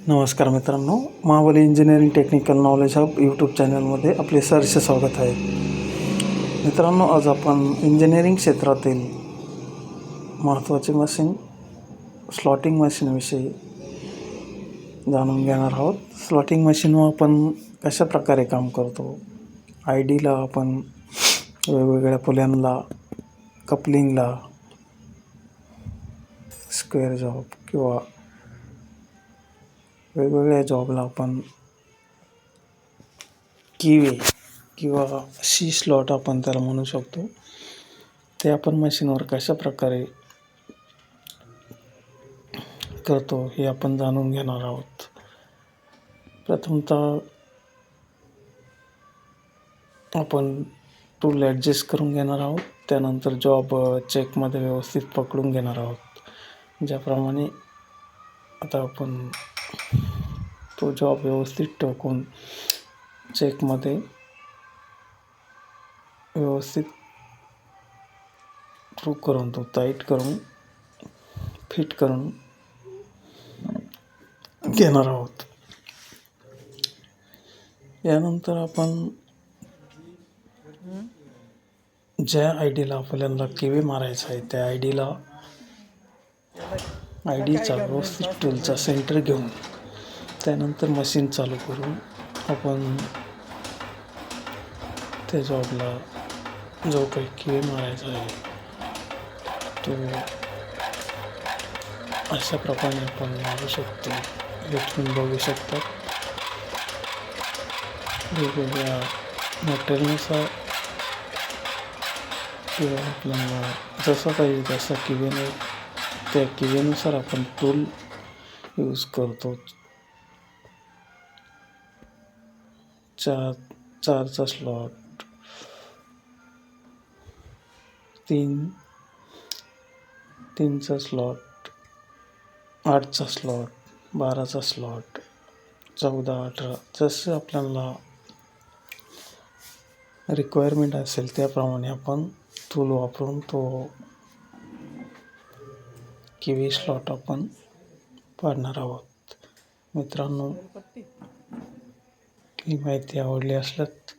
नमस्कार मित्रांनो, Mahabali engineering technical knowledge hub YouTube चॅनलमध्ये आपले सहर्ष स्वागत आहे. मित्रांनो, आज आपण इंजिनिअरिंग क्षेत्रातील महत्त्वाचे मशीन स्लॉटिंग मशीनविषयी जाणून घेणार आहोत. स्लॉटिंग मशीनवर आपण कशा प्रकारे काम करतो, आयडीला आपण वेगवेगळ्या पुल्यांना, कपलिंगला, स्क्वेअर जॉब किंवा वेगवेगळ्या जॉबला आपण कीवे किंवा सी स्लॉट आपण त्याला म्हणू शकतो, ते आपण मशीनवर कशा प्रकारे करतो हे आपण जाणून घेणार आहोत. प्रथमतः आपण टूल ॲडजस्ट करून घेणार आहोत. त्यानंतर जॉब चेकमध्ये व्यवस्थित पकडून घेणार आहोत. ज्याप्रमाणे आता आपण तो जॉब व्यवस्थित टाकून चेकमध्ये व्यवस्थित प्रूव्ह करून तो टाईट करून फिट करून घेणार आहोत. यानंतर आपण ज्या आयडीला आपल्याला केवे मारायचा आहे त्या आयडीचा व्यवस्थित टूलचा सेंटर घेऊन त्यानंतर मशीन चालू करून आपण त्या जॉबला जो काही केवे मारायचा आहे तो अशा प्रकारे आपण मारू शकतो. हे तुम्ही बघू शकता. वेगवेगळ्या मटेरियलनुसार किंवा आपल्याला जसं पाहिजे तसा किवेने त्या किवेनुसार आपण टूल यूज करतो. चारचा स्लॉट, 3चा स्लॉट, 8चा स्लॉट, 12चा स्लॉट, 14, 18 जसं आपल्याला रिक्वायरमेंट असेल त्याप्रमाणे आपण टूल वापरून तो किवी स्लॉट आपण पाडणार आहोत. मित्रांनो, ही माहिती आवडली असल्यास